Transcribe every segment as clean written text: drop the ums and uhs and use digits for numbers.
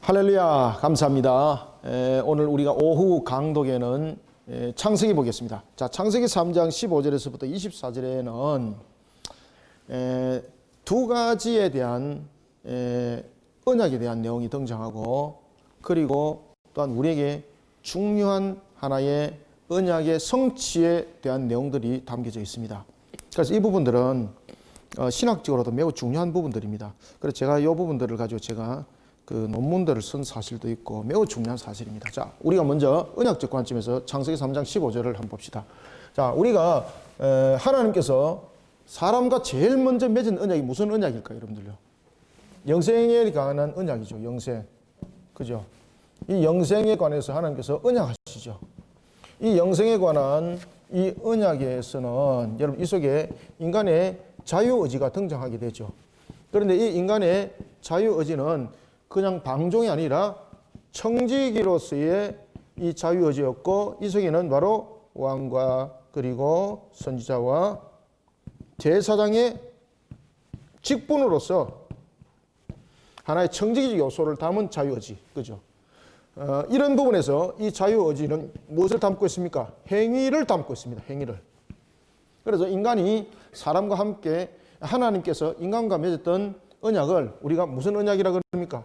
할렐루야, 감사합니다. 오늘 우리가 오후 강독에는 창세기 보겠습니다. 자, 창세기 3장 15절에서부터 24절에는 두 가지에 대한 언약에 대한 내용이 등장하고, 그리고 또한 우리에게 중요한 하나의 언약의 성취에 대한 내용들이 담겨져 있습니다. 그래서 이 부분들은 신학적으로도 매우 중요한 부분들입니다. 그래서 제가 이 부분들을 가지고 제가 그 논문들을 쓴 사실도 있고 매우 중요한 사실입니다. 자, 우리가 먼저 언약적 관점에서 창세기 3장 15절을 한번 봅시다. 자, 우리가 하나님께서 사람과 제일 먼저 맺은 언약이 무슨 언약일까요, 여러분들요? 영생에 관한 언약이죠. 영생. 그죠? 이 영생에 관해서 하나님께서 언약하시죠. 이 영생에 관한 이 언약에서는 여러분 이 속에 인간의 자유의지가 등장하게 되죠. 그런데 이 인간의 자유의지는 그냥 방종이 아니라 청지기로서의 이 자유의지였고, 이 속에는 바로 왕과 그리고 선지자와 제사장의 직분으로서 하나의 청지기적 요소를 담은 자유의지, 그죠? 이런 부분에서 이 자유의지는 무엇을 담고 있습니까? 행위를 담고 있습니다. 행위를. 그래서 인간이 사람과 함께 하나님께서 인간과 맺었던 언약을 우리가 무슨 언약이라고 그럽니까?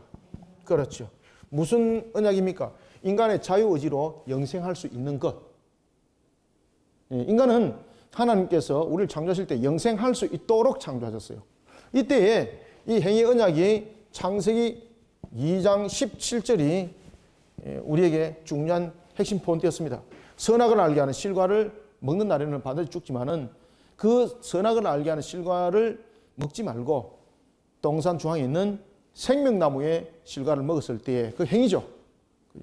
그렇죠. 무슨 언약입니까? 인간의 자유의지로 영생할 수 있는 것. 인간은 하나님께서 우리를 창조하실 때 영생할 수 있도록 창조하셨어요. 이때에 이 행위 언약이 창세기 2장 17절이 우리에게 중요한 핵심 포인트였습니다. 선악을 알게 하는 실과를 먹는 날에는 반드시 죽지만은 그 선악을 알게 하는 실과를 먹지 말고 동산 중앙에 있는 생명나무의 실과를 먹었을 때의 그 행위죠.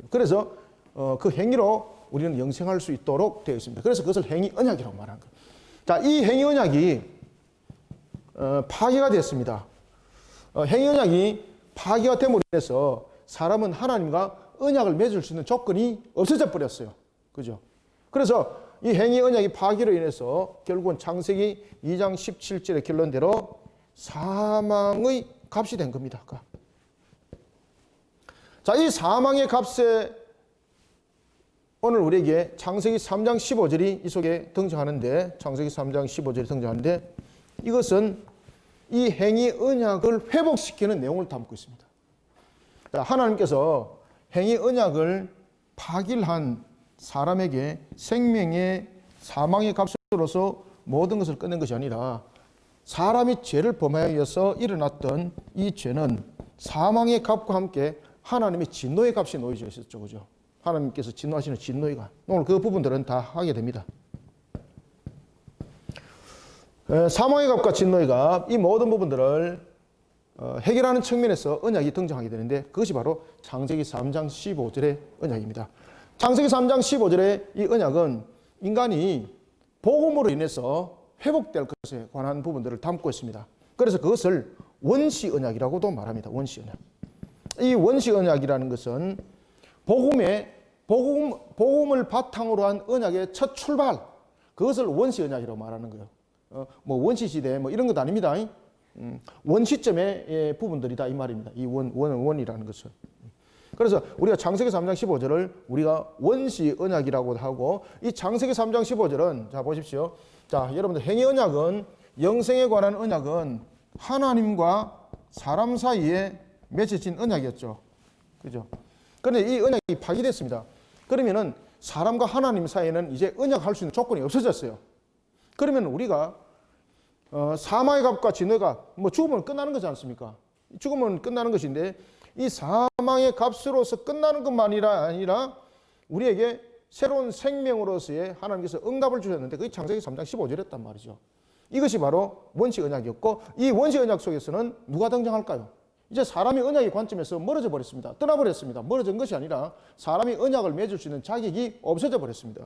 그래서 그 행위로 우리는 영생할 수 있도록 되어 있습니다. 그래서 그것을 행위 언약이라고 말하는 거예요. 자, 이 행위 언약이 파괴가 됐습니다. 행위 언약이 파괴가 됨으로 인해서 사람은 하나님과 언약을 맺을 수 있는 조건이 없어져 버렸어요. 그죠? 그래서 이 행위 언약이 파괴로 인해서 결국은 창세기 2장 17절의 결론대로 사망의 값이 된 겁니다. 자, 이 사망의 값에 오늘 우리에게 창세기 3장 15절이 이 속에 등장하는데, 창세기 3장 15절이 등장하는데, 이것은 이 행위 언약을 회복시키는 내용을 담고 있습니다. 자, 하나님께서 행위 언약을 파기한 사람에게 생명의 사망의 값으로서 모든 것을 끝낸 것이 아니라, 사람이 죄를 범하여서 일어났던 이 죄는 사망의 값과 함께 하나님의 진노의 값이 놓여져 있었죠. 그죠? 하나님께서 진노하시는 진노의 값. 오늘 그 부분들은 다 하게 됩니다. 사망의 값과 진노의 값, 이 모든 부분들을 해결하는 측면에서 언약이 등장하게 되는데, 그것이 바로 창세기 3장 15절의 언약입니다. 창세기 3장 15절의 이 언약은 인간이 복음으로 인해서 회복될 것에 관한 부분들을 담고 있습니다. 그래서 그것을 원시 언약이라고도 말합니다. 원시 언약. 이 원시 언약이라는 것은 복음을 바탕으로 한 언약의 첫 출발, 그것을 원시 언약이라고 말하는 거예요. 뭐 원시 시대 뭐 이런 것 아닙니다. 원시점의 부분들이다 이 말입니다. 이 원이라는 것은. 그래서 우리가 창세기 3장 15절을 우리가 원시 언약이라고 하고, 이 창세기 3장 15절은 자 보십시오. 자, 여러분들 행위 언약은, 영생에 관한 언약은 하나님과 사람 사이에 맺어진 언약이었죠. 그죠? 그런데 이 언약이 파기됐습니다. 그러면은 사람과 하나님 사이에는 이제 언약할 수 있는 조건이 없어졌어요. 그러면 우리가 사망의 값과 진노가 뭐 죽으면 끝나는 거지 않습니까? 죽으면 끝나는 것인데, 이 사망의 값으로서 끝나는 것만이 아니라 우리에게 새로운 생명으로서의 하나님께서 응답을 주셨는데, 그게 창세기 3장 15절이었단 말이죠. 이것이 바로 원시 언약이었고, 이 원시 언약 속에서는 누가 등장할까요? 이제 사람이 언약의 관점에서 멀어져 버렸습니다. 떠나버렸습니다. 멀어진 것이 아니라 사람이 언약을 맺을 수 있는 자격이 없어져 버렸습니다.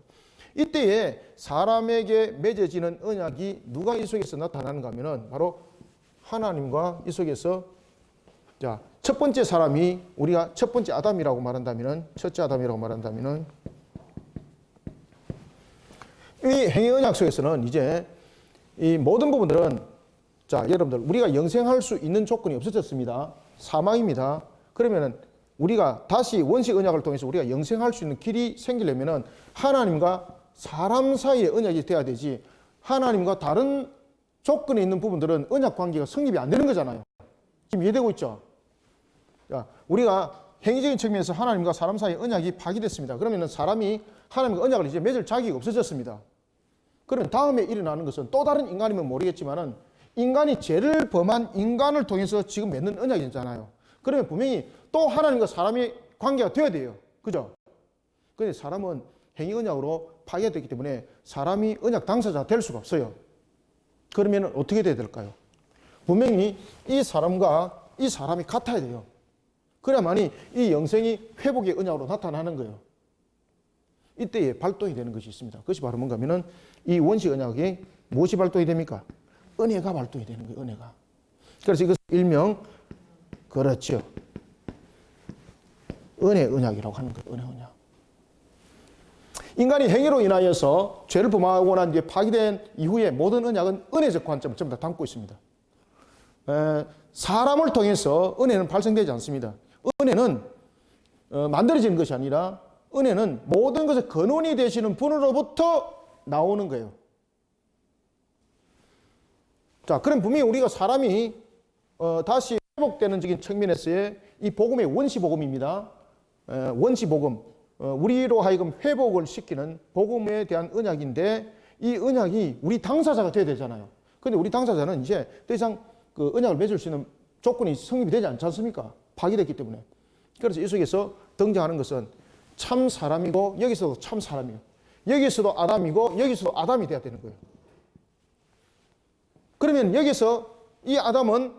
이때에 사람에게 맺어지는 언약이 누가 이 속에서 나타나는가 하면은 바로 하나님과 이 속에서, 자, 첫 번째 사람이 우리가 첫 번째 아담이라고 말한다면은, 첫째 아담이라고 말한다면은, 이 행위 언약 속에서는 이제 이 모든 부분들은, 자, 여러분들 우리가 영생할 수 있는 조건이 없어졌습니다. 사망입니다. 그러면은 우리가 다시 원시 언약을 통해서 우리가 영생할 수 있는 길이 생기려면은 하나님과 사람 사이의 언약이 돼야 되지, 하나님과 다른 조건에 있는 부분들은 언약 관계가 성립이 안 되는 거잖아요. 지금 이해되고 있죠? 자, 우리가 행위적인 측면에서 하나님과 사람 사이의 언약이 파기됐습니다. 그러면은 사람이 하나님과 언약을 이제 맺을 자격이 없어졌습니다. 그러면 다음에 일어나는 것은 또 다른 인간이면 모르겠지만은 인간이 죄를 범한 인간을 통해서 지금 맺는 언약이잖아요. 그러면 분명히 또 하나님과 사람의 관계가 되어야 돼요. 그죠? 그런데 사람은 행위 언약으로 파괴됐기 때문에 사람이 언약 당사자가 될 수가 없어요. 그러면 어떻게 돼야 될까요? 분명히 이 사람과 이 사람이 같아야 돼요. 그래야만이 이 영생이 회복의 언약으로 나타나는 거예요. 이때에 발동이 되는 것이 있습니다. 그것이 바로 뭔가 하면은 이 원시 언약이 무엇이 발동이 됩니까? 은혜가 발동이 되는 거예요. 은혜가. 그래서 이것을 일명 그렇죠. 은혜 언약이라고 하는 거예요. 은혜 언약. 인간이 행위로 인하여서 죄를 범하고 난 뒤에 파기된 이후에 모든 언약은 은혜적 관점을 전부 다 담고 있습니다. 사람을 통해서 은혜는 발생되지 않습니다. 은혜는 만들어지는 것이 아니라 은혜는 모든 것의 근원이 되시는 분으로부터 나오는 거예요. 자, 그럼 분명히 우리가 사람이 다시 회복되는 적인 측면에서의 이 복음의 원시복음입니다. 원시복음, 우리로 하여금 회복을 시키는 복음에 대한 언약인데 이 언약이 우리 당사자가 돼야 되잖아요. 그런데 우리 당사자는 이제 더 이상 그 언약을 맺을 수 있는 조건이 성립이 되지 않지 않습니까? 파기됐기 때문에. 그래서 이 속에서 등장하는 것은 참 사람이고 여기서도 참 사람이에요. 여기서도 아담이고 여기서도 아담이 돼야 되는 거예요. 그러면 여기서 이 아담은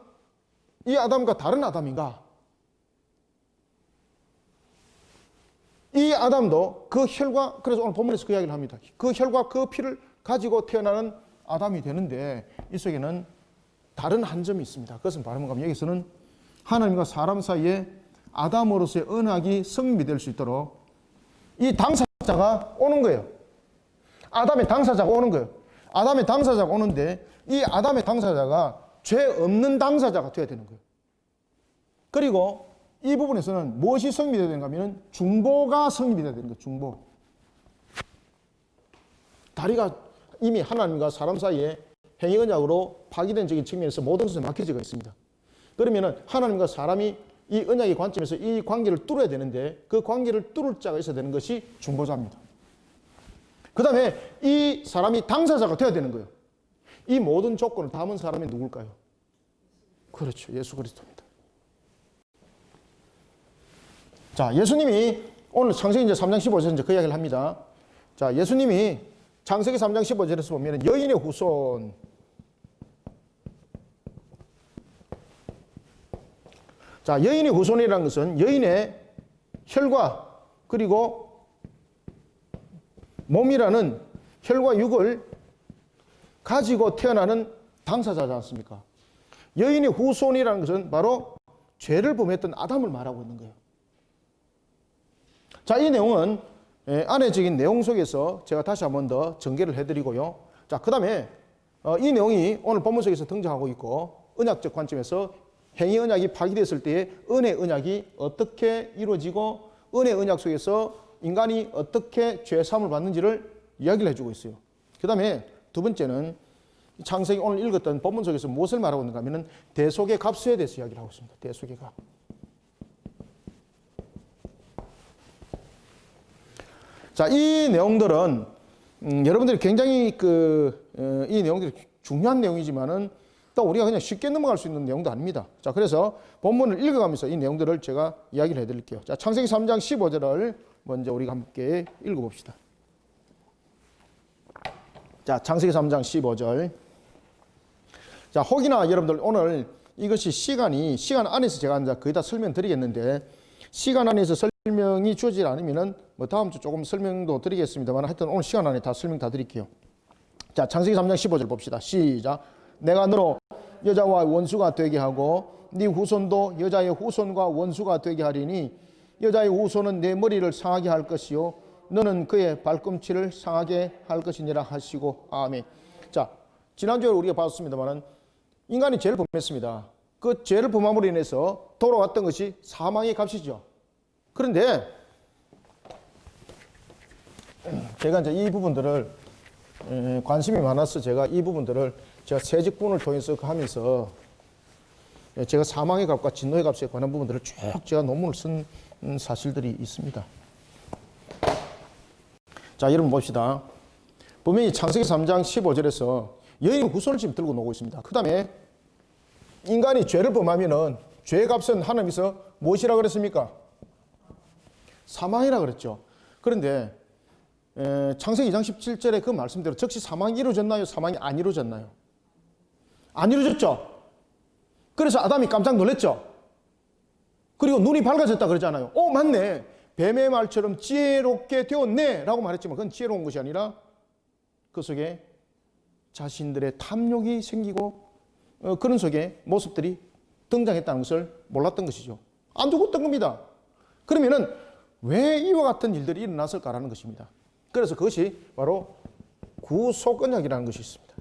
이 아담과 다른 아담인가? 이 아담도 그 혈과, 그래서 오늘 본문에서 그 이야기를 합니다. 그 혈과 그 피를 가지고 태어나는 아담이 되는데 이 속에는 다른 한 점이 있습니다. 그것은 바로 뭔가 하면 여기서는 하나님과 사람 사이에 아담으로서의 언약이 성립이 될 수 있도록 이 당사자가 오는 거예요. 아담의 당사자가 오는 거예요. 아담의 당사자가 오는데 이 아담의 당사자가 죄 없는 당사자가 되어야 되는 거예요. 그리고 이 부분에서는 무엇이 성립이 되어야 되는가 하면 중보가 성립이 되어야 되는 거예요. 중보. 다리가 이미 하나님과 사람 사이에 행위 언약으로 파기된 적인 측면에서 모든 것에 막혀져 있습니다. 그러면 하나님과 사람이 이 언약의 관점에서 이 관계를 뚫어야 되는데 그 관계를 뚫을 자가 있어야 되는 것이 중보자입니다. 그 다음에 이 사람이 당사자가 되어야 되는 거예요. 이 모든 조건을 담은 사람이 누굴까요? 그렇죠. 예수 그리스도입니다. 자, 예수님이 오늘 창세기 이제 3장 15절에 이제 그 이야기를 합니다. 자, 예수님이 창세기 3장 15절에서 보면 여인의 후손, 자, 여인의 후손이라는 것은 여인의 혈과 그리고 몸이라는 혈과 육을 가지고 태어나는 당사자지 않습니까? 여인의 후손이라는 것은 바로 죄를 범했던 아담을 말하고 있는 거예요. 자, 이 내용은 안에적인 내용 속에서 제가 다시 한 번 더 전개를 해드리고요. 자, 그 다음에 이 내용이 오늘 본문 속에서 등장하고 있고 언약적 관점에서 행위 언약이 파기됐을 때의 은혜 언약이 어떻게 이루어지고 은혜 언약 속에서 인간이 어떻게 죄 사함을 받는지를 이야기를 해주고 있어요. 그 다음에 두 번째는 창세기 오늘 읽었던 본문 속에서 무엇을 말하고 있는가 하면 대속의 값에 대해서 이야기를 하고 있습니다. 대속의 값. 자, 이 내용들은 여러분들이 굉장히 이 내용들이 중요한 내용이지만은 또 우리가 그냥 쉽게 넘어갈 수 있는 내용도 아닙니다. 자, 그래서 본문을 읽어가면서 이 내용들을 제가 이야기를 해드릴게요. 자, 창세기 3장 15절을 먼저 우리가 함께 읽어봅시다. 자, 창세기 3장 15절. 자, 혹이나 여러분들 오늘 이것이 시간 안에서 제가 이제 거의 다 설명드리겠는데 시간 안에서 설명이 주어지지 않으면은 뭐 다음 주 조금 설명도 드리겠습니다만 하여튼 오늘 시간 안에 다 설명 다 드릴게요. 자, 창세기 3장 15절 봅시다. 시작. 내가 너로 여자와 원수가 되게 하고 네 후손도 여자의 후손과 원수가 되게 하리니 여자의 후손은 내 머리를 상하게 할 것이요 너는 그의 발꿈치를 상하게 할 것이니라 하시고 아멘. 자, 지난주에 우리가 봤습니다만 인간이 죄를 범했습니다. 그 죄를 범함으로 인해서 돌아왔던 것이 사망의 값이죠. 그런데 제가 이제 이 부분들을 관심이 많아서 제가 이 부분들을 제가 세직분을 통해서 하면서 제가 사망의 값과 진노의 값에 관한 부분들을 쭉 제가 논문을 쓴 사실들이 있습니다. 자, 여러분 봅시다. 분명히 창세기 3장 15절에서 여인이 후손을 지금 들고 나오고 있습니다. 그 다음에 인간이 죄를 범하면은 죄의 값은 하나님께서 무엇이라 그랬습니까? 사망이라 그랬죠. 그런데 창세기 2장 17절에 그 말씀대로 즉시 사망이 이루어졌나요? 사망이 안 이루어졌나요? 안 이루어졌죠. 그래서 아담이 깜짝 놀랐죠. 그리고 눈이 밝아졌다 그러잖아요. 맞네. 뱀의 말처럼 지혜롭게 되었네 라고 말했지만 그건 지혜로운 것이 아니라 그 속에 자신들의 탐욕이 생기고 그런 속에 모습들이 등장했다는 것을 몰랐던 것이죠. 안 죽었던 겁니다. 그러면은 왜 이와 같은 일들이 일어났을까라는 것입니다. 그래서 그것이 바로 구속 언약이라는 것이 있습니다.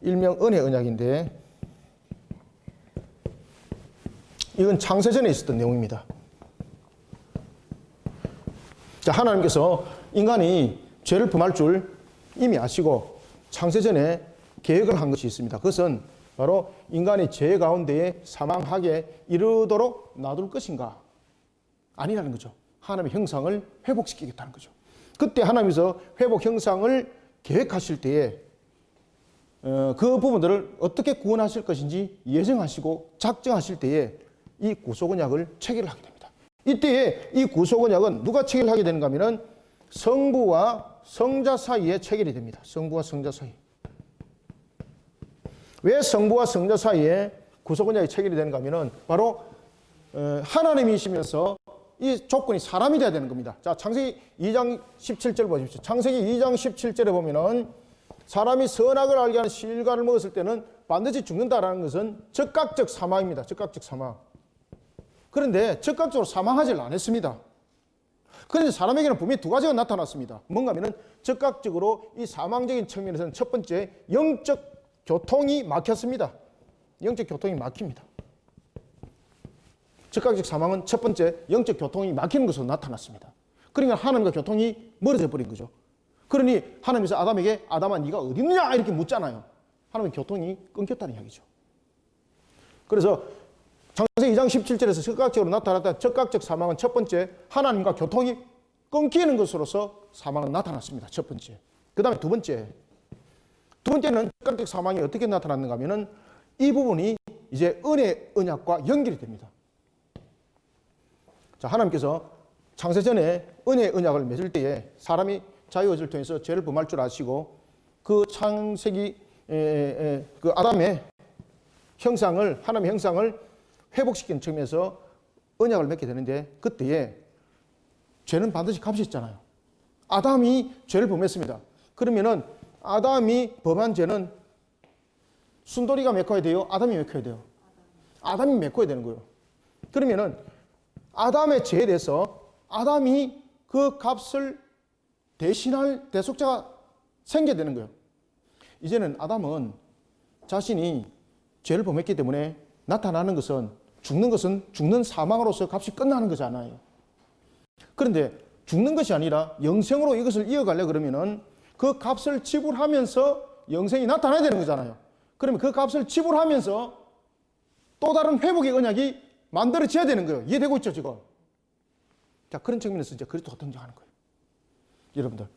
일명 은혜 언약인데 이건 창세전에 있었던 내용입니다. 자, 하나님께서 인간이 죄를 범할 줄 이미 아시고 창세전에 계획을 한 것이 있습니다. 그것은 바로 인간이 죄 가운데에 사망하게 이르도록 놔둘 것인가? 아니라는 거죠. 하나님의 형상을 회복시키겠다는 거죠. 그때 하나님께서 회복 형상을 계획하실 때에 그 부분들을 어떻게 구원하실 것인지 예정하시고 작정하실 때에 이 구속언약을 체결하게 됩니다. 이때에 이 구속언약은 누가 체결하게 되는가 하면은 성부와 성자 사이에 체결이 됩니다. 성부와 성자 사이. 왜 성부와 성자 사이에 구속언약이 체결이 되는가 하면은 바로 하나님이시면서 이 조건이 사람이 돼야 되는 겁니다. 자, 창세기 2장 17절 보십시오. 창세기 2장 17절에 보면은 사람이 선악을 알게 하는 실과를 먹었을 때는 반드시 죽는다라는 것은 즉각적 사망입니다. 즉각적 사망. 그런데 즉각적으로 사망하지를 않았습니다. 그런데 사람에게는 분명히 두 가지가 나타났습니다. 뭔가 하면은 즉각적으로 이 사망적인 측면에서는 첫 번째 영적 교통이 막혔습니다. 영적 교통이 막힙니다. 즉각적 사망은 첫 번째 영적 교통이 막히는 것으로 나타났습니다. 그러니까 하나님과 교통이 멀어져 버린 거죠. 그러니 하나님께서 아담에게 아담아 네가 어디 있느냐 이렇게 묻잖아요. 하나님의 교통이 끊겼다는 이야기죠. 그래서 창세기 2장 17절에서 즉각적으로 나타났다. 즉각적 사망은 첫 번째 하나님과 교통이 끊기는 것으로서 사망은 나타났습니다. 첫 번째. 그 다음에 두 번째는 즉각적 사망이 어떻게 나타났는가 하면은 이 부분이 이제 은혜 언약과 연결이 됩니다. 자, 하나님께서 창세전에 은혜 언약을 맺을 때에 사람이 자유의지를 통해서 죄를 범할 줄 아시고 그 창세기 그 아담의 형상을 하나님의 형상을 회복시키는 측면에서 언약을 맺게 되는데 그때에 죄는 반드시 값이 있잖아요. 아담이 죄를 범했습니다. 그러면은 아담이 범한 죄는 순돌이가 메꿔야 돼요? 아담이 메꿔야 돼요? 아담이 메꿔야 되는 거예요. 그러면은 아담의 죄에 대해서 아담이 그 값을 대신할 대속자가 생겨야 되는 거예요. 이제는 아담은 자신이 죄를 범했기 때문에 나타나는 것은 죽는 사망으로서 값이 끝나는 거잖아요. 그런데 죽는 것이 아니라 영생으로 이것을 이어가려 그러면은 그 값을 지불하면서 영생이 나타나야 되는 거잖아요. 그러면 그 값을 지불하면서 또 다른 회복의 언약이 만들어져야 되는 거예요. 이해되고 있죠, 지금? 자, 그런 측면에서 이제 그리스도가 등장하는 거예요. 여러분들.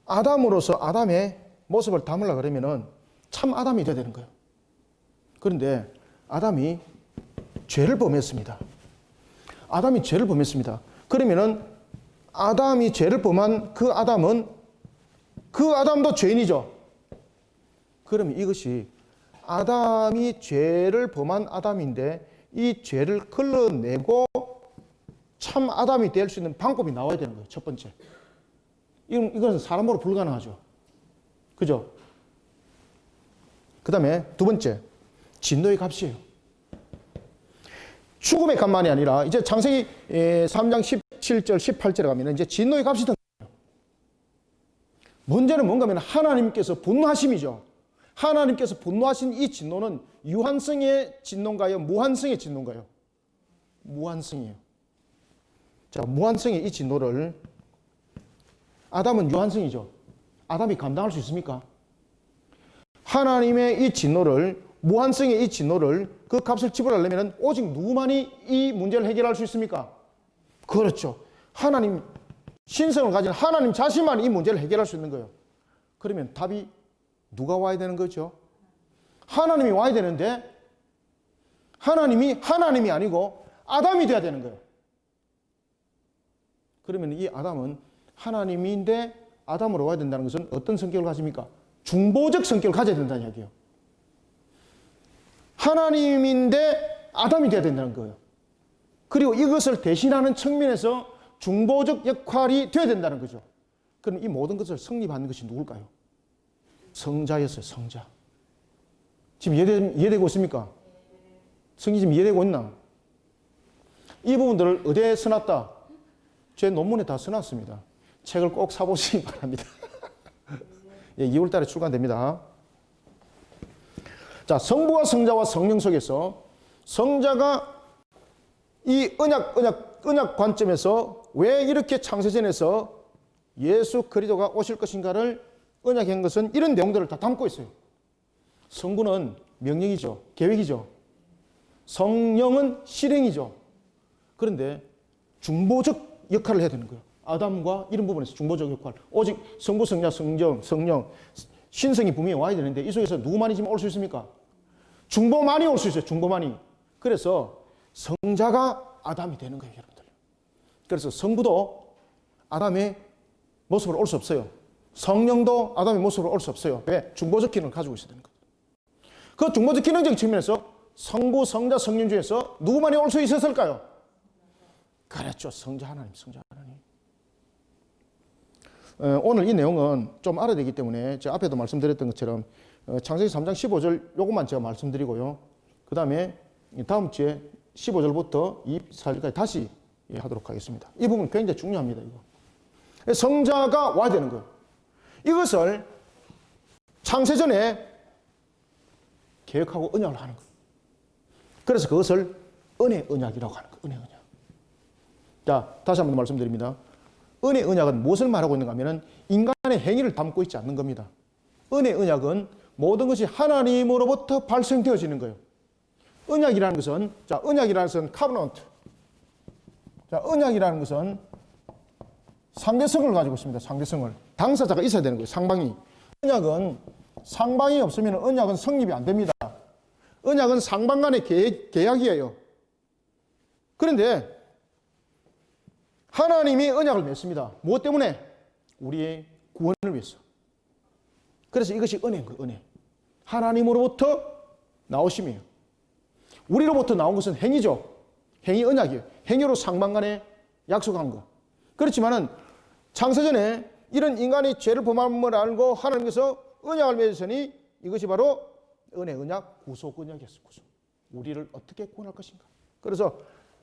아담으로서 아담의 모습을 담으려 그러면은 참 아담이 돼야 되는 거예요. 그런데 아담이 죄를 범했습니다. 아담이 죄를 범했습니다. 그러면은 아담이 죄를 범한 그 아담도 죄인이죠. 그러면 이것이 아담이 죄를 범한 아담인데 이 죄를 걸러내고 참 아담이 될 수 있는 방법이 나와야 되는 거예요. 첫 번째. 이것은 사람으로 불가능하죠. 그죠? 그 다음에 두 번째. 진노의 값이에요. 죽음의 값만이 아니라 이제 창세기 3장 17절 18절에 가면 이제 진노의 값이 등장해요. 문제는 뭔가 하면 하나님께서 분노하심이죠. 하나님께서 분노하신 이 진노는 유한성의 진노인가요? 무한성의 진노인가요? 무한성이에요. 자, 무한성의 이 진노를 아담은 유한성이죠. 아담이 감당할 수 있습니까? 하나님의 이 진노를, 무한성의 이 진노를, 그 값을 지불하려면 오직 누구만이 이 문제를 해결할 수 있습니까? 그렇죠. 하나님, 신성을 가진 하나님 자신만이 이 문제를 해결할 수 있는 거예요. 그러면 답이 누가 와야 되는 거죠? 하나님이 와야 되는데 하나님이 아니고 아담이 돼야 되는 거예요. 그러면 이 아담은 하나님인데 아담으로 와야 된다는 것은 어떤 성격을 가집니까? 중보적 성격을 가져야 된다는 이야기예요. 하나님인데 아담이 돼야 된다는 거예요. 그리고 이것을 대신하는 측면에서 중보적 역할이 돼야 된다는 거죠. 그럼 이 모든 것을 성립하는 것이 누굴까요? 성자였어요. 성자. 지금 이해되고 있습니까? 성이 지금 이해되고 있나? 이 부분들을 어디에 써놨다? 제 논문에 다 써놨습니다. 책을 꼭 사보시기 바랍니다. 예, 2월 달에 출간됩니다. 자, 성부와 성자와 성령 속에서 성자가 이 언약 관점에서 왜 이렇게 창세전에서 예수 그리스도가 오실 것인가를 언약한 것은 이런 내용들을 다 담고 있어요. 성부는 명령이죠. 계획이죠. 성령은 실행이죠. 그런데 중보적 역할을 해야 되는 거예요. 아담과 이런 부분에서 중보적 역할. 오직 성부, 성자, 성령, 신성이 분명히 와야 되는데 이 속에서 누구만이 지금 올 수 있습니까? 중보만이 올 수 있어요. 중보만이. 그래서 성자가 아담이 되는 거예요, 여러분들. 그래서 성부도 아담의 모습으로 올 수 없어요. 성령도 아담의 모습으로 올 수 없어요. 왜? 중보적 기능을 가지고 있어야 되는 거예요. 그 중보적 기능적인 측면에서 성부, 성자, 성령 중에서 누구만이 올 수 있었을까요? 그렇죠. 성자 하나님, 성자 하나님. 오늘 이 내용은 좀 알아야 되기 때문에 제가 앞에도 말씀드렸던 것처럼 창세기 3장 15절 요것만 제가 말씀드리고요. 그 다음에 다음 주에 15절부터 24절까지 다시 하도록 하겠습니다. 이 부분 굉장히 중요합니다. 이거. 성자가 와야 되는 거예요. 이것을 창세전에 계획하고 언약을 하는 거예요. 그래서 그것을 은혜 언약이라고 하는 거예요. 은혜 언약. 자, 다시 한번 말씀드립니다. 은혜 언약은 무엇을 말하고 있는가 하면 인간의 행위를 담고 있지 않는 겁니다. 은혜 언약은 모든 것이 하나님으로부터 발생되어지는 거예요. 언약이라는 것은, 자, 언약이라는 것은 카브넌트. 자, 언약이라는 것은 상대성을 가지고 있습니다. 상대성을. 당사자가 있어야 되는 거예요. 상방이. 언약은 상방이 없으면 언약은 성립이 안 됩니다. 언약은 상방 간의 계약이에요. 그런데 하나님이 언약을 맺습니다. 무엇 때문에? 우리의 구원을 위해서. 그래서 이것이 은혜인 거예요. 은혜. 하나님으로부터 나오심이에요. 우리로부터 나온 것은 행위죠. 행위 언약이에요. 행위로 상방 간에 약속한 거. 그렇지만은 창세전에 이런 인간이 죄를 범함을 알고 하나님께서 언약을 맺으시니 이것이 바로 은혜 언약, 구속 언약이었어요. 구속. 우리를 어떻게 구원할 것인가. 그래서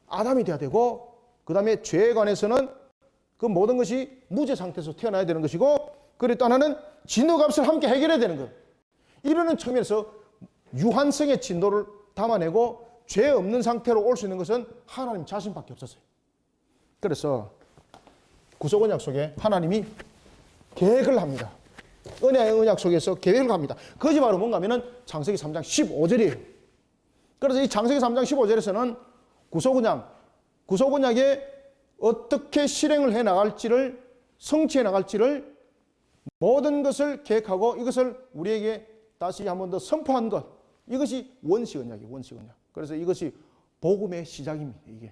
아담이 돼야 되고 그 다음에 죄에 관해서는 그 모든 것이 무죄 상태에서 태어나야 되는 것이고 그리고 또 하나는 진노값을 함께 해결해야 되는 거예요. 이러는 측면에서 유한성의 진노를 담아내고 죄 없는 상태로 올 수 있는 것은 하나님 자신밖에 없었어요. 그래서 구속 언약 속에 하나님이 계획을 합니다. 은혜의 언약 속에서 계획을 합니다. 그것이 바로 뭔가 하면은 창세기 3장 15절이에요. 그래서 이 창세기 3장 15절에서는 구속 언약에 어떻게 실행을 해 나갈지를 성취해 나갈지를 모든 것을 계획하고 이것을 우리에게 다시 한 번 더 선포한 것. 이것이 원시 언약이에요. 원시 언약. 그래서 이것이 복음의 시작입니다. 이게.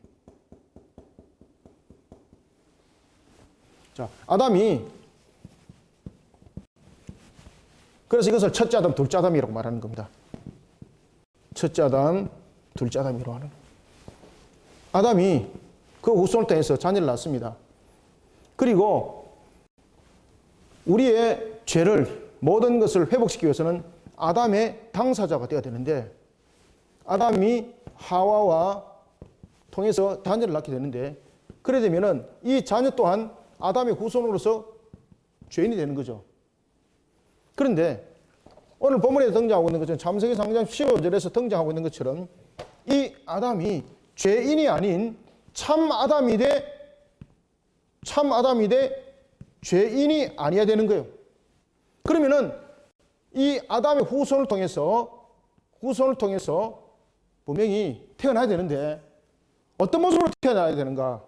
자, 아담이 그래서 이것을 첫째 아담, 둘째 아담이라고 말하는 겁니다. 첫째 아담, 둘째 아담이라고 하는 겁니다. 아담이 그 후손을 통해서 자녀를 낳습니다. 그리고 우리의 죄를 모든 것을 회복시키기 위해서는 아담의 당사자가 되어야 되는데 아담이 하와와 통해서 자녀를 낳게 되는데 그래 되면은 이 자녀 또한 아담의 후손으로서 죄인이 되는 거죠. 그런데 오늘 본문에 등장하고 있는 것처럼 창세기 3장 15절에서 등장하고 있는 것처럼 이 아담이 죄인이 아닌 참 아담이 돼 죄인이 아니어야 되는 거예요. 그러면은 이 아담의 후손을 통해서 분명히 태어나야 되는데 어떤 모습으로 태어나야 되는가?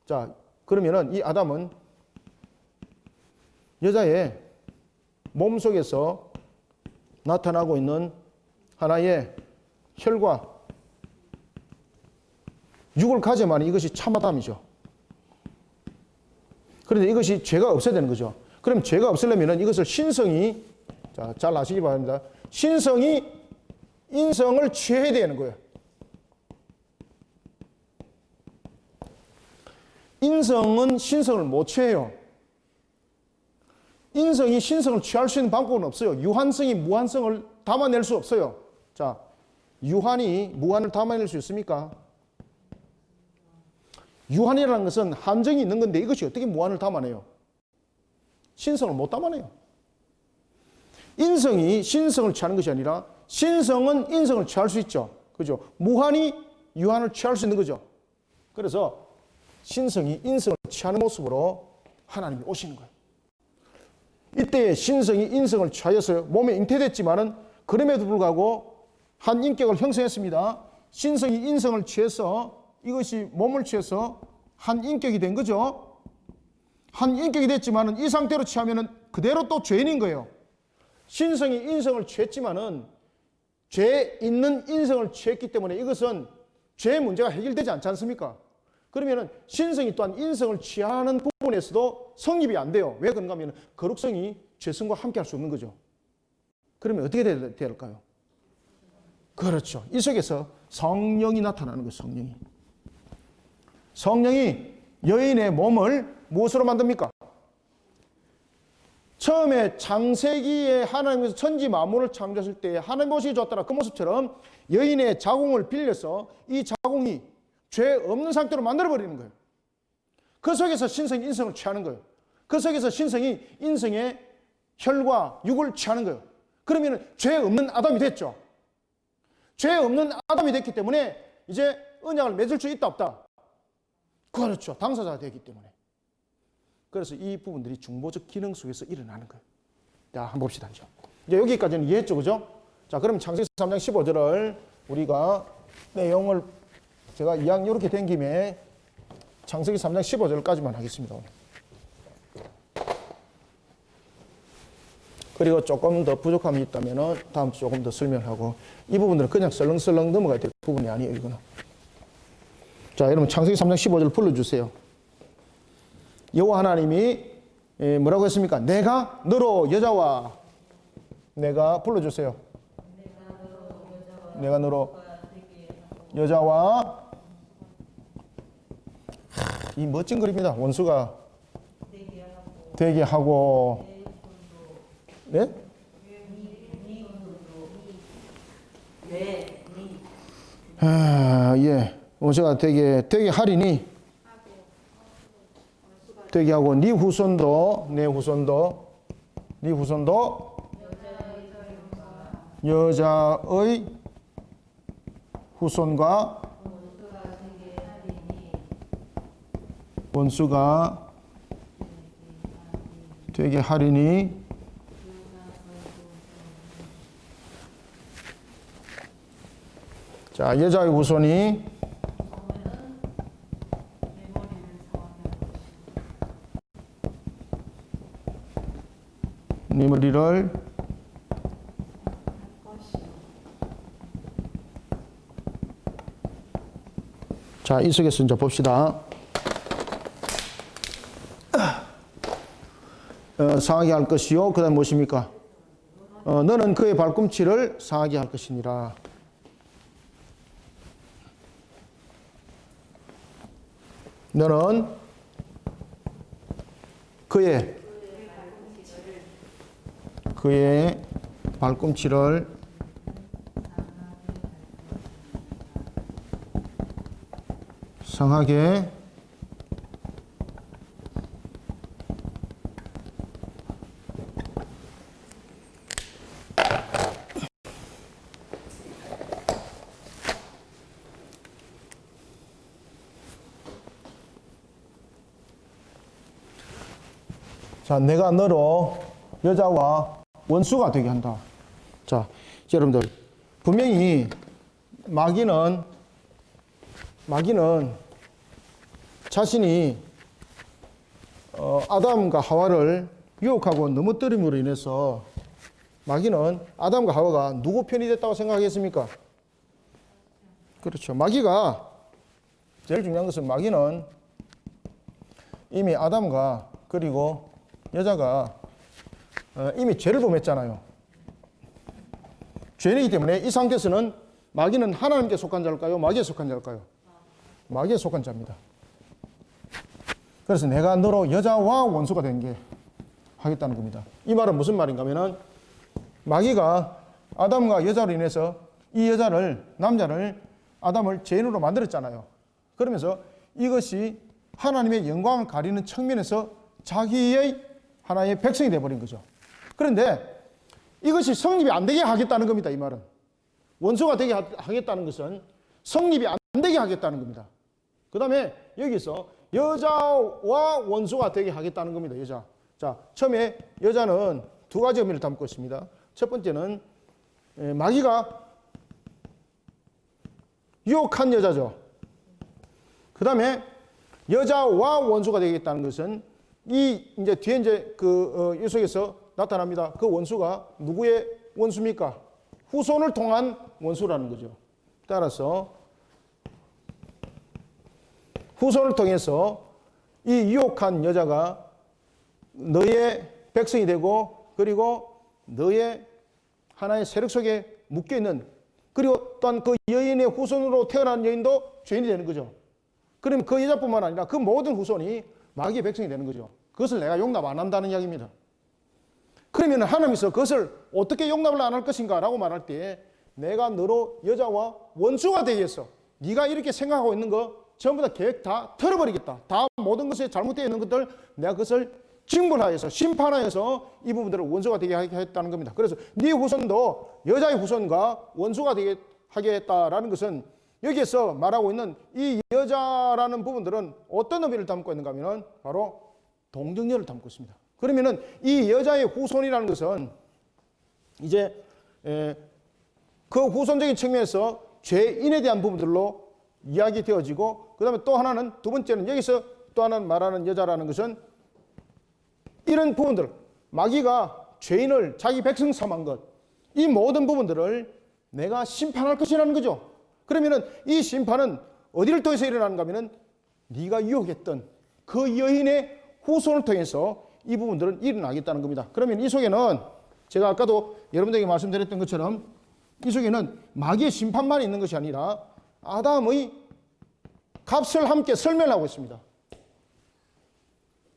자, 그러면은 이 아담은 여자의 몸속에서 나타나고 있는 하나의 혈과 육을 가져만 이것이 참 아담이죠. 그런데 이것이 죄가 없어야 되는 거죠. 그럼 죄가 없으려면 이것을 신성이, 자, 잘 아시기 바랍니다. 신성이 인성을 취해야 되는 거예요. 인성은 신성을 못 취해요. 인성이 신성을 취할 수 있는 방법은 없어요. 유한성이 무한성을 담아낼 수 없어요. 자, 유한이 무한을 담아낼 수 있습니까? 유한이라는 것은 함정이 있는 건데 이것이 어떻게 무한을 담아내요? 신성을 못 담아내요. 인성이 신성을 취하는 것이 아니라 신성은 인성을 취할 수 있죠. 그죠? 무한이 유한을 취할 수 있는 거죠. 그래서 신성이 인성을 취하는 모습으로 하나님이 오시는 거예요. 이때 신성이 인성을 취하여서 몸에 잉태됐지만은 그럼에도 불구하고 한 인격을 형성했습니다. 신성이 인성을 취해서 이것이 몸을 취해서 한 인격이 된 거죠. 한 인격이 됐지만은 이 상태로 취하면은 그대로 또 죄인인 거예요. 신성이 인성을 취했지만은 죄 있는 인성을 취했기 때문에 이것은 죄의 문제가 해결되지 않지 않습니까? 그러면은 신성이 또한 인성을 취하는 부분에서도 성립이 안 돼요. 왜 그런가 하면 거룩성이 죄성과 함께 할 수 없는 거죠. 그러면 어떻게 될까요? 그렇죠. 이 속에서 성령이 나타나는 거예요. 성령이 여인의 몸을 무엇으로 만듭니까? 처음에 창세기에 하나님께서 천지 만물을 창조하실 때 하나님 모습이 좋았더라. 그 모습처럼 여인의 자궁을 빌려서 이 자궁이 죄 없는 상태로 만들어버리는 거예요. 그 속에서 신성이 인성을 취하는 거예요. 그 속에서 신성이 인성의 혈과 육을 취하는 거예요. 그러면 죄 없는 아담이 됐죠. 죄 없는 아담이 됐기 때문에 이제 언약을 맺을 수 있다 없다? 그렇죠. 당사자가 되기 때문에. 그래서 이 부분들이 중보적 기능 속에서 일어나는 거예요. 자, 한번 봅시다. 이제 여기까지는 이해했죠, 그죠? 자, 그럼 창세기 3장 15절을 우리가 내용을 제가 이왕 이렇게 된 김에 창세기 3장 15절까지만 하겠습니다. 오늘. 그리고 조금 더 부족함이 있다면 다음 주 조금 더 설명하고 이 부분들은 그냥 설렁설렁 넘어가야 될 부분이 아니에요, 이거는. 자, 여러분 창세기 3장 15절 불러주세요. 여호와 하나님이 뭐라고 했습니까? 내가 너로 여자와 내가 불러주세요. 내가 너로 여자와 이 멋진 그림이다. 원수가 되게 하고 네? 예. 원수가 되게 하리니 되게 하고 네 후손도 내 후손도 네 후손도 여자의 후손과 원수가 되게 하리니 자, 여자의 후손이 네 머리를 자, 이 속에서 이제 봅시다. 상하게 할 것이요. 그 다음 무엇입니까? 너는 그의 발꿈치를 상하게 할 것이니라. 너는 그의 발꿈치를 상하게 자, 내가 너로 여자와 원수가 되게 한다. 자, 여러분들 분명히 마귀는 자신이 아담과 하와를 유혹하고 넘어뜨림으로 인해서 마귀는 아담과 하와가 누구 편이 됐다고 생각하겠습니까? 그렇죠. 마귀가 제일 중요한 것은 마귀는 이미 아담과 그리고 여자가 이미 죄를 범했잖아요. 죄이기 때문에 이 상태에서는 마귀는 하나님께 속한 자일까요? 마귀에 속한 자일까요? 마귀에 속한 자입니다. 그래서 내가 너로 여자와 원수가 된 게 하겠다는 겁니다. 이 말은 무슨 말인가 하면은 마귀가 아담과 여자로 인해서 이 여자를, 남자를, 아담을 죄인으로 만들었잖아요. 그러면서 이것이 하나님의 영광을 가리는 측면에서 자기의 하나의 백성이 되어버린 거죠. 그런데 이것이 성립이 안 되게 하겠다는 겁니다. 이 말은. 원수가 되게 하겠다는 것은 성립이 안 되게 하겠다는 겁니다. 그 다음에 여기서 여자와 원수가 되게 하겠다는 겁니다. 여자. 자, 처음에 여자는 두 가지 의미를 담고 있습니다. 첫 번째는 마귀가 유혹한 여자죠. 그 다음에 여자와 원수가 되겠다는 것은 이제 뒤에 이제 이 속에서 나타납니다. 그 원수가 누구의 원수입니까? 후손을 통한 원수라는 거죠. 따라서 후손을 통해서 이 유혹한 여자가 너의 백성이 되고 그리고 너의 하나의 세력 속에 묶여있는 그리고 또한 그 여인의 후손으로 태어난 여인도 죄인이 되는 거죠. 그러면 그 여자뿐만 아니라 그 모든 후손이 마귀의 백성이 되는 거죠. 그것을 내가 용납 안 한다는 이야기입니다. 그러면 하나님께서 그것을 어떻게 용납을 안 할 것인가 라고 말할 때 내가 너로 여자와 원수가 되겠어. 네가 이렇게 생각하고 있는 거 전부 다 계획 다 털어버리겠다. 다 모든 것에 잘못되어 있는 것들 내가 그것을 징벌하여서 심판하여서 이 부분들을 원수가 되게 하겠다는 겁니다. 그래서 네 후손도 여자의 후손과 원수가 되게 하겠다라는 것은 여기에서 말하고 있는 이 여자라는 부분들은 어떤 의미를 담고 있는가 하면 바로 동정녀를 담고 있습니다. 그러면은 이 여자의 후손이라는 것은 이제 그 후손적인 측면에서 죄인에 대한 부분들로 이야기되어지고 그 다음에 또 하나는 두 번째는 여기서 또 하나 말하는 여자라는 것은 이런 부분들 마귀가 죄인을 자기 백성 삼은 것 이 모든 부분들을 내가 심판할 것이라는 거죠. 그러면은 이 심판은 어디를 통해서 일어나는가 하면은 네가 유혹했던 그 여인의 후손을 통해서 이 부분들은 일어나겠다는 겁니다. 그러면 이 속에는 제가 아까도 여러분들에게 말씀드렸던 것처럼 이 속에는 마귀의 심판만 있는 것이 아니라 아담의 값을 함께 설명하고 있습니다.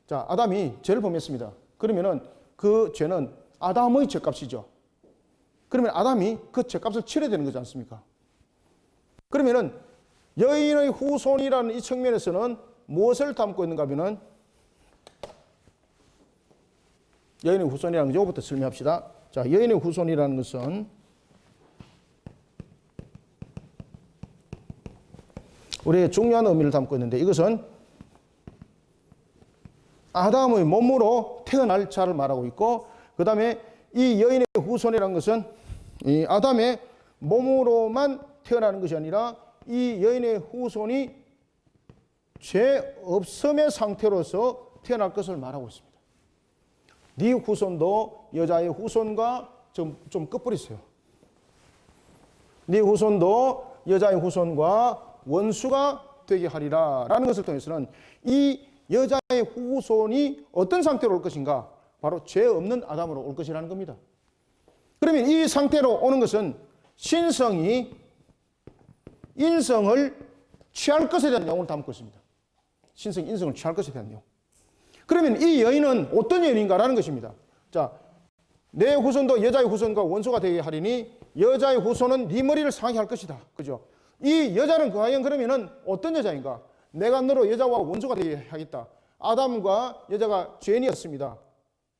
자, 아담이 죄를 범했습니다. 그러면은 그 죄는 아담의 죄값이죠. 그러면 아담이 그 죄값을 치러야 되는 거지 않습니까? 그러면은 여인의 후손이라는 이 측면에서는 무엇을 담고 있는가 하면은 여인의 후손이라는 것 이거부터 설명합시다. 자, 여인의 후손이라는 것은 우리의 중요한 의미를 담고 있는데 이것은 아담의 몸으로 태어날 자를 말하고 있고 그 다음에 이 여인의 후손이라는 것은 이 아담의 몸으로만 태어나는 것이 아니라 이 여인의 후손이 죄 없음의 상태로서 태어날 것을 말하고 있습니다. 네 후손도 여자의 후손과 좀 끝부리세요. 네 후손도 여자의 후손과 원수가 되게 하리라 라는 것을 통해서는 이 여자의 후손이 어떤 상태로 올 것인가? 바로 죄 없는 아담으로 올 것이라는 겁니다. 그러면 이 상태로 오는 것은 신성이 인성을 취할 것에 대한 내용을 담고 있습니다. 신성이 인성을 취할 것에 대한 내용. 그러면 이 여인은 어떤 여인인가라는 것입니다. 자, 내 후손도 여자의 후손과 원수가 되게 하리니 여자의 후손은 네 머리를 상하게 할 것이다. 그죠? 이 여자는 과연 그러면은 어떤 여자인가? 내가 너로 여자와 원수가 되게 하겠다. 아담과 여자가 죄인이었습니다.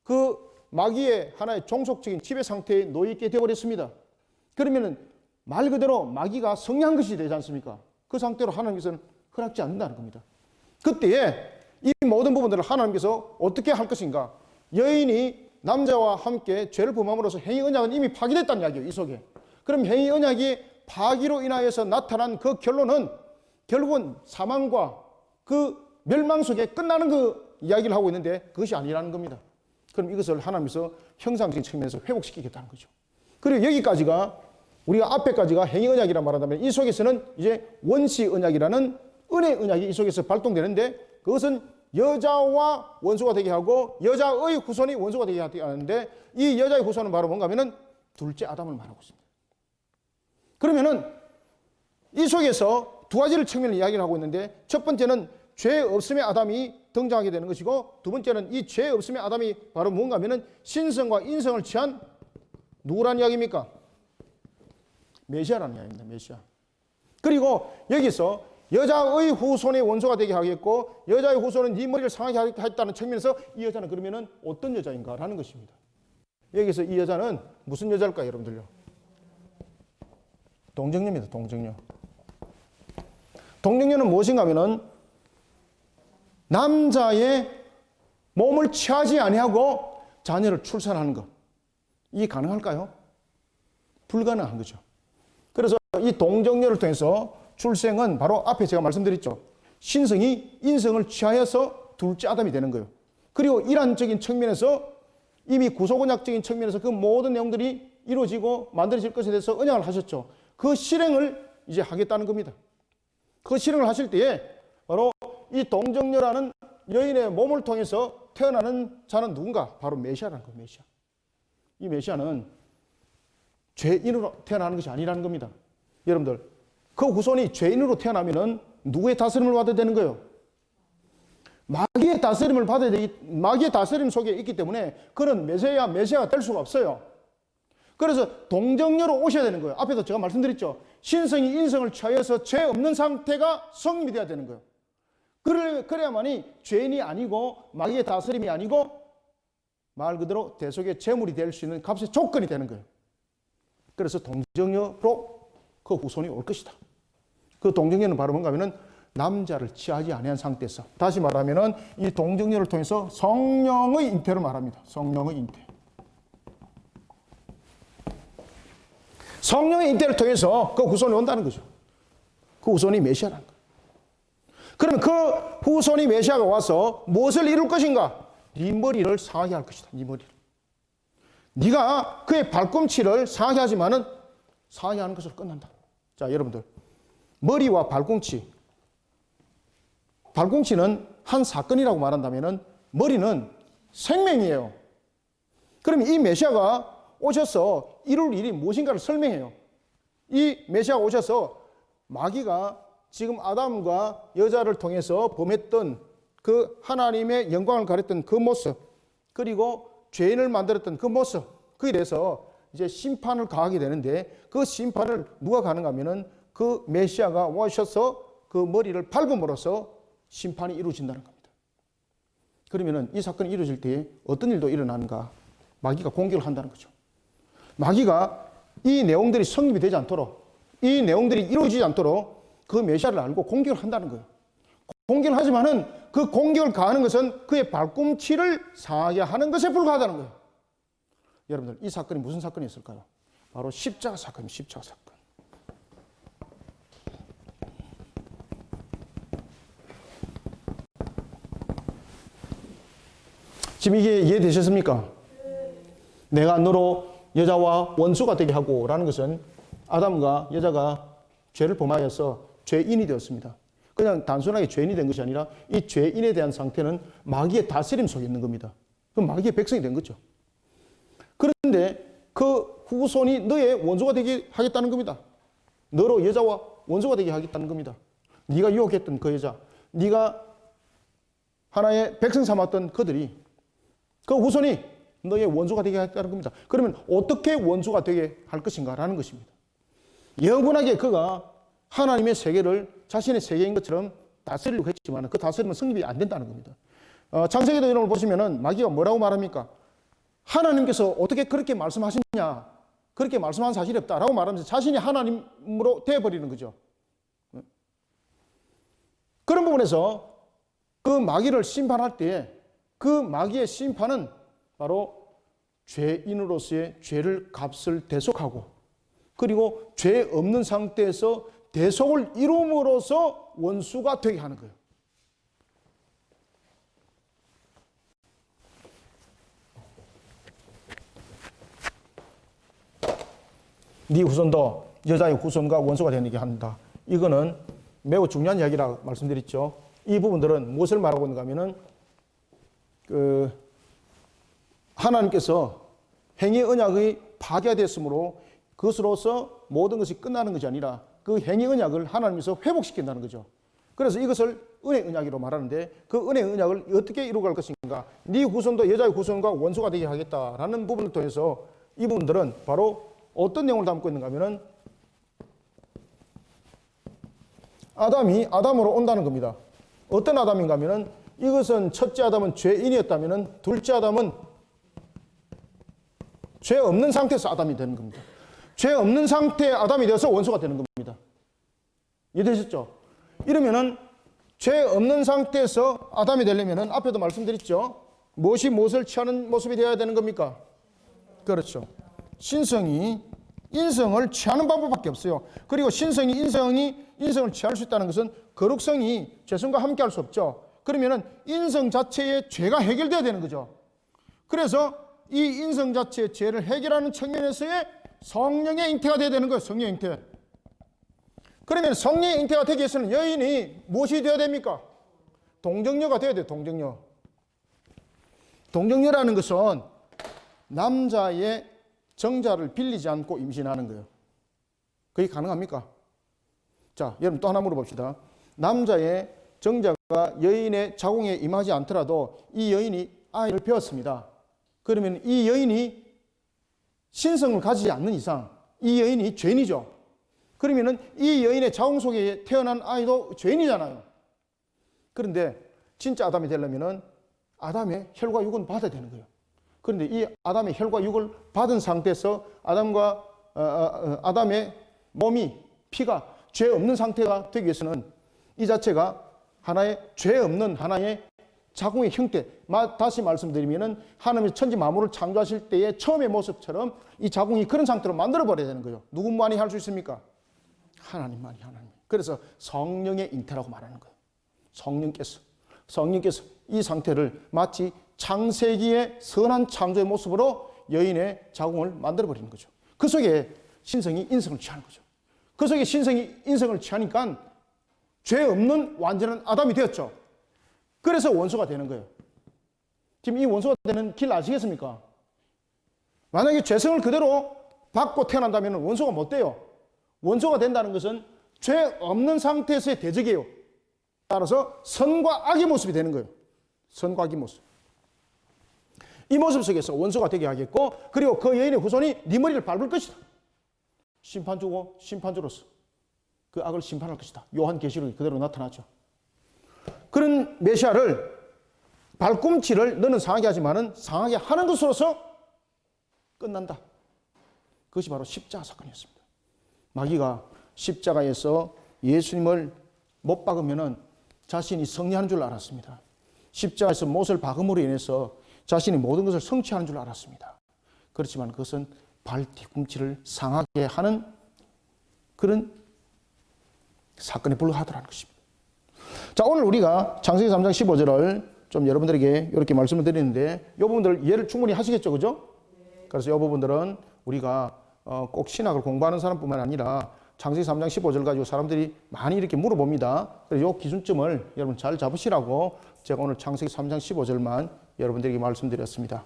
그 마귀의 하나의 종속적인 지배 상태에 놓여 있게 되어버렸습니다. 그러면은 말 그대로 마귀가 성리한 것이 되지 않습니까? 그 상태로 하나님께서는 허락지 않는다는 겁니다. 그때에 이 모든 부분들을 하나님께서 어떻게 할 것인가? 여인이 남자와 함께 죄를 범함으로써 행위 언약은 이미 파기됐다는 이야기예요. 이 속에. 그럼 행위 언약이 파기로 인하여서 나타난 그 결론은 결국은 사망과 그 멸망 속에 끝나는 그 이야기를 하고 있는데 그것이 아니라는 겁니다. 그럼 이것을 하나님께서 형상적인 측면에서 회복시키겠다는 거죠. 그리고 여기까지가 우리가 앞에까지가 행위 언약이라 말한다면 이 속에서는 이제 원시 언약이라는 은혜 언약이 이 속에서 발동되는데 그것은 여자와 원수가 되게 하고 여자의 후손이 원수가 되게 하는데 이 여자의 후손은 바로 뭔가 하면은 둘째 아담을 말하고 있습니다. 그러면은 이 속에서 두 가지를 측면을 이야기를 하고 있는데 첫 번째는 죄 없음의 아담이 등장하게 되는 것이고 두 번째는 이 죄 없음의 아담이 바로 뭔가 하면은 신성과 인성을 취한 누구란 이야기입니까? 메시아라는 이야기입니다. 메시아. 그리고 여기서 여자의 후손의 원수가 되게 하겠고 여자의 후손은 네 머리를 상하게 하겠다는 측면에서 이 여자는 그러면은 어떤 여자인가라는 것입니다. 여기서 이 여자는 무슨 여자일까요, 여러분들요? 동정녀입니다. 동정녀. 동정녀는 무엇인가 하면은 남자의 몸을 취하지 아니하고 자녀를 출산하는 것. 이게 가능할까요? 불가능한 거죠. 그래서 이 동정녀를 통해서 출생은 바로 앞에 제가 말씀드렸죠. 신성이 인성을 취하여서 둘째 아담이 되는 거예요. 그리고 이란적인 측면에서 이미 구속언약적인 측면에서 그 모든 내용들이 이루어지고 만들어질 것에 대해서 언약을 하셨죠. 그 실행을 이제 하겠다는 겁니다. 그 실행을 하실 때에 바로 이 동정녀라는 여인의 몸을 통해서 태어나는 자는 누군가? 바로 메시아라는 거예요. 메시아. 이 메시아는 죄인으로 태어나는 것이 아니라는 겁니다. 여러분들, 그 후손이 죄인으로 태어나면은 누구의 다스림을 받아야 되는 거예요? 마귀의 다스림을 받아야 되기, 마귀의 다스림 속에 있기 때문에 그는 메시아가 될 수가 없어요. 그래서 동정녀로 오셔야 되는 거예요. 앞에도 제가 말씀드렸죠. 신성이 인성을 취하여서 죄 없는 상태가 성립이 돼야 되는 거예요. 그래야만이 죄인이 아니고 마귀의 다스림이 아니고 말 그대로 대속의 제물이 될 수 있는 값의 조건이 되는 거예요. 그래서 동정녀로 그 후손이 올 것이다. 그 동정녀는 바로 뭔가 하면은 남자를 취하지 아니한 상태에서 다시 말하면은 이 동정녀를 통해서 성령의 잉태를 말합니다. 성령의 잉태. 성령의 잉태를 통해서 그 후손이 온다는 거죠. 그 후손이 메시아라는 거예요. 그러면 그 후손이 메시아가 와서 무엇을 이룰 것인가? 네 머리를 상하게 할 것이다. 네 머리를. 네가 그의 발꿈치를 상하게 하지만은 상하게 하는 것으로 끝난다. 자, 여러분들. 머리와 발꿈치. 발꿈치는 한 사건이라고 말한다면은 머리는 생명이에요. 그러면 이 메시아가 오셔서 이룰 일이 무엇인가를 설명해요. 이 메시아가 오셔서 마귀가 지금 아담과 여자를 통해서 범했던 그 하나님의 영광을 가렸던 그 모습, 그리고 죄인을 만들었던 그 모습, 그에 대해서 이제 심판을 가하게 되는데 그 심판을 누가 가는가 하면은 그 메시아가 오셔서 그 머리를 밟음으로써 심판이 이루어진다는 겁니다. 그러면은 이 사건이 이루어질 때 어떤 일도 일어나는가? 마귀가 공격을 한다는 거죠. 마귀가 이 내용들이 성립이 되지 않도록, 이 내용들이 이루어지지 않도록 그 메시아를 알고 공격을 한다는 거예요. 공격을 하지만은 그 공격을 가하는 것은 그의 발꿈치를 상하게 하는 것에 불과하다는 거예요. 여러분들, 이 사건이 무슨 사건이었을까요? 바로 십자가 사건입니다. 십자가 사건. 지금 이게 이해되셨습니까? 내가 너로 여자와 원수가 되게 하고 라는 것은 아담과 여자가 죄를 범하여서 죄인이 되었습니다. 그냥 단순하게 죄인이 된 것이 아니라 이 죄인에 대한 상태는 마귀의 다스림 속에 있는 겁니다. 그럼 마귀의 백성이 된 거죠. 그런데 그 후손이 너의 원수가 되게 하겠다는 겁니다. 너로 여자와 원수가 되게 하겠다는 겁니다. 네가 유혹했던 그 여자, 네가 하나의 백성 삼았던 그들이, 그 후손이 너의 원수가 되게 하겠다는 겁니다. 그러면 어떻게 원수가 되게 할 것인가라는 것입니다. 영원하게 그가 하나님의 세계를 자신의 세계인 것처럼 다스리려고 했지만 그 다스림은 성립이 안 된다는 겁니다. 창세기도 이런 걸 보시면은 마귀가 뭐라고 말합니까? 하나님께서 어떻게 그렇게 말씀하시냐? 그렇게 말씀한 사실이 없다라고 말하면서 자신이 하나님으로 되어버리는 거죠. 그런 부분에서 그 마귀를 심판할 때 그 마귀의 심판은 바로 죄인으로서의 죄를 값을 대속하고 그리고 죄 없는 상태에서 대속을 이룸으로써 원수가 되게 하는 거예요. 네 후손도 여자의 후손과 원수가 되게 한다. 이거는 매우 중요한 이야기라고 말씀드렸죠. 이 부분들은 무엇을 말하고 있는가 하면은 하나님께서 행위 언약의 파괴가 됐으므로 그것으로서 모든 것이 끝나는 것이 아니라 그 행위 언약을 하나님께서 회복시킨다는 거죠. 그래서 이것을 은혜 언약이라고 말하는데 그 은혜 언약을 어떻게 이루어갈 것인가? 네 후손도 여자의 후손과 원수가 되게 하겠다라는 부분을 통해서 이 부분들은 바로 어떤 내용을 담고 있는가 하면은 아담이 아담으로 온다는 겁니다. 어떤 아담인가 하면은 이것은 첫째 아담은 죄인이었다면은 둘째 아담은 죄 없는 상태에서 아담이 되는 겁니다. 죄 없는 상태의 아담이 되어서 원수가 되는 겁니다. 이해되셨죠? 이러면은 죄 없는 상태에서 아담이 되려면은 앞에도 말씀드렸죠. 무엇이 무엇을 취하는 모습이 되어야 되는 겁니까? 그렇죠. 신성이 인성을 취하는 방법밖에 없어요. 그리고 신성이 인성을 취할 수 있다는 것은 거룩성이 죄성과 함께 할 수 없죠. 그러면은 인성 자체의 죄가 해결돼야 되는 거죠. 그래서 이 인성 자체의 죄를 해결하는 측면에서의 성령의 잉태가 돼야 되는 거예요. 성령의 잉태. 그러면 성령의 잉태가 되기 위해서는 여인이 무엇이 되어야 됩니까? 동정녀가 되어야 돼요. 동정녀. 동정녀라는 것은 남자의 정자를 빌리지 않고 임신하는 거예요. 그게 가능합니까? 자, 여러분 또 하나 물어봅시다. 남자의 정자가 여인의 자궁에 임하지 않더라도 이 여인이 아이를 배웠습니다. 그러면 이 여인이 신성을 가지지 않는 이상 이 여인이 죄인이죠. 그러면은 이 여인의 자궁 속에 태어난 아이도 죄인이잖아요. 그런데 진짜 아담이 되려면은 아담의 혈과 육은 받아야 되는 거예요. 그런데 이 아담의 혈과 육을 받은 상태에서 아담의 몸이 피가 죄 없는 상태가 되기 위해서는 이 자체가 하나의 죄 없는 하나의 자궁의 형태. 다시 말씀드리면은 하나님이 천지 만물을 창조하실 때의 처음의 모습처럼 이 자궁이 그런 상태로 만들어 버려야 되는 거예요. 누구만이 할 수 있습니까? 하나님만이 하나님. 그래서 성령의 잉태라고 말하는 거예요. 성령께서 이 상태를 마치 창세기의 선한 창조의 모습으로 여인의 자궁을 만들어 버리는 거죠. 그 속에 신성이 인성을 취하는 거죠. 그 속에 신성이 인성을 취하니까 죄 없는 완전한 아담이 되었죠. 그래서 원수가 되는 거예요. 지금 이 원수가 되는 길 아시겠습니까? 만약에 죄성을 그대로 받고 태어난다면 원수가 못 돼요. 원수가 된다는 것은 죄 없는 상태에서의 대적이에요. 따라서 선과 악의 모습이 되는 거예요. 선과 악의 모습. 이 모습 속에서 원수가 되게 하겠고, 그리고 그 여인의 후손이 네 머리를 밟을 것이다. 심판주고 심판주로서 그 악을 심판할 것이다. 요한계시록이 그대로 나타나죠. 그런 메시아를 발꿈치를 너는 상하게 하지만은 상하게 하는 것으로서 끝난다. 그것이 바로 십자가 사건이었습니다. 마귀가 십자가에서 예수님을 못 박으면은 자신이 승리하는 줄 알았습니다. 십자가에서 못을 박음으로 인해서 자신이 모든 것을 성취하는 줄 알았습니다. 그렇지만 그것은 발 뒤꿈치를 상하게 하는 그런 사건에 불과하더라는 것입니다. 자, 오늘 우리가 창세기 3장 15절을 좀 여러분들에게 이렇게 말씀을 드리는데 이 부분들 이해를 충분히 하시겠죠, 그죠? 그래서 이 부분들은 우리가 꼭 신학을 공부하는 사람뿐만 아니라 창세기 3장 15절 가지고 사람들이 많이 이렇게 물어봅니다. 그래서 이 기준점을 여러분 잘 잡으시라고 제가 오늘 창세기 3장 15절만 여러분들에게 말씀드렸습니다.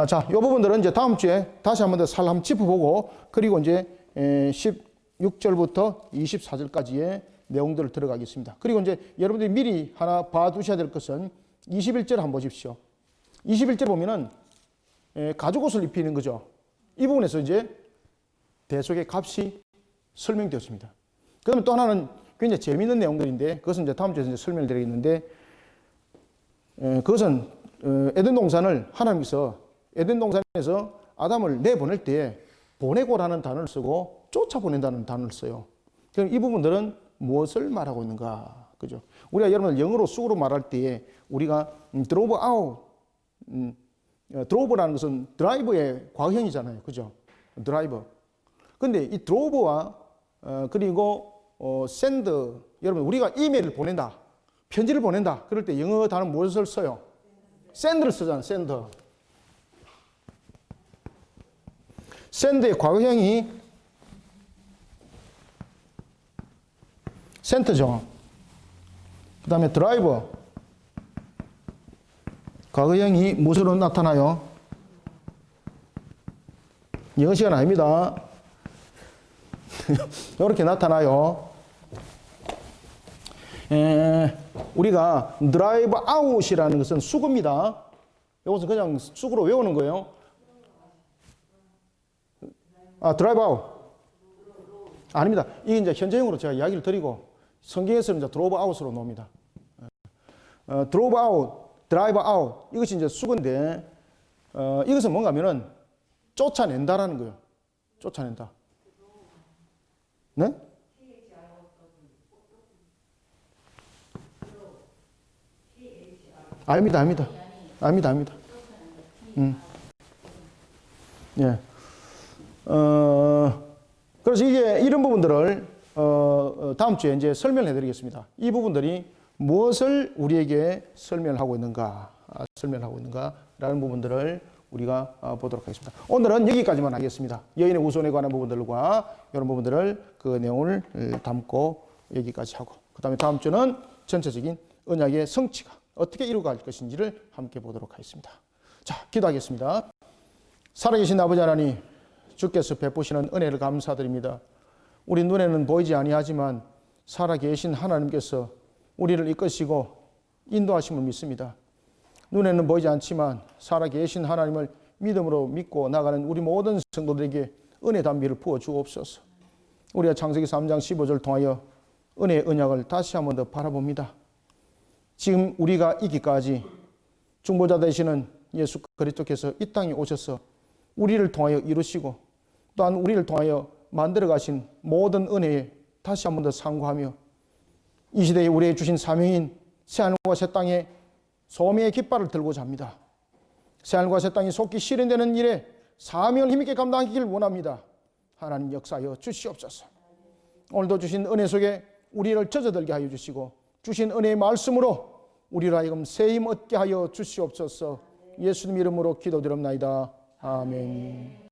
자, 이 부분들은 이제 다음 주에 다시 한번 더 한번 짚어보고, 그리고 이제 16절부터 24절까지의 내용들을 들어가겠습니다. 그리고 이제 여러분들이 미리 하나 봐두셔야 될 것은 21절 한번 보십시오. 21절 보면은 가죽 옷을 입히는 거죠. 이 부분에서 이제 대속의 값이 설명되었습니다. 그 다음에 또 하나는 굉장히 재미있는 내용들인데 그것은 이제 다음 주에 이제 설명을 드리겠는데, 그것은 에덴 동산을 하나님께서 에덴 동산에서 아담을 내보낼 때에 보내고라는 단어를 쓰고 쫓아보낸다는 단어를 써요. 그럼 이 부분들은 무엇을 말하고 있는가? 그죠? 우리가 여러분들 영어로 쑥으로 말할 때에 우리가 drove out 드로브라는 것은 드라이브의 과거형이잖아요. 그죠? 드라이버. 근데 이 드로브와 그리고 샌드, 여러분 우리가 이메일을 보낸다, 편지를 보낸다 그럴 때 영어 단어 무엇을 써요? 샌드를 쓰잖아요. 샌드. 샌드의 과거형이 센트죠. 그 다음에 드라이버, 과거형이 무엇으로 나타나요? 영어 시간 아닙니다. 이렇게 나타나요. 우리가 드라이브 아웃이라는 것은 수구입니다. 이것은 그냥 수구로 외우는 거예요. 드라이브 아웃. 아닙니다. 이게 이제 현재형으로 제가 이야기를 드리고 성경에서는 이제 드로브 아웃으로 놓습니다. 드로브 아웃, 드라이브 아웃. 이것이 이제 수구인데, 이것은 뭔가 하면은 쫓아낸다라는 거예요. 쫓아낸다. 네? 아닙니다. 예. 그래서 이게 이런 부분들을 다음 주에 이제 설명해 드리겠습니다. 이 부분들이 무엇을 우리에게 설명하고 있는가라는 부분들을 우리가 보도록 하겠습니다. 오늘은 여기까지만 하겠습니다. 여인의 후손에 관한 부분들과 이런 부분들을 그 내용을 담고 여기까지 하고, 그 다음에 다음 주는 전체적인 언약의 성취가 어떻게 이루어갈 것인지를 함께 보도록 하겠습니다. 자, 기도하겠습니다. 살아계신 아버지 하나님, 주께서 베푸시는 은혜를 감사드립니다. 우리 눈에는 보이지 아니하지만 살아계신 하나님께서 우리를 이끄시고 인도하심을 믿습니다. 눈에는 보이지 않지만 살아계신 하나님을 믿음으로 믿고 나가는 우리 모든 성도들에게 은혜 담비를 부어 주옵소서. 우리가 창세기 3장 15절을 통하여 은혜의 언약을 다시 한 번 더 바라봅니다. 지금 우리가 있기까지 중보자 되시는 예수 그리스도께서 이 땅에 오셔서 우리를 통하여 이루시고 또한 우리를 통하여 만들어 가신 모든 은혜에 다시 한 번 더 상고하며 이 시대에 우리에게 주신 사명인 새하늘과 새 땅에 소명의 깃발을 들고자 합니다. 새하늘과 새 땅이 속히 실현되는 일에 사명을 힘있게 감당하기를 원합니다. 하나님 역사하여 주시옵소서. 오늘도 주신 은혜 속에 우리를 젖어들게 하여 주시고 주신 은혜의 말씀으로 우리로 하여금 새힘 얻게 하여 주시옵소서. 예수님 이름으로 기도드립나이다. 아멘.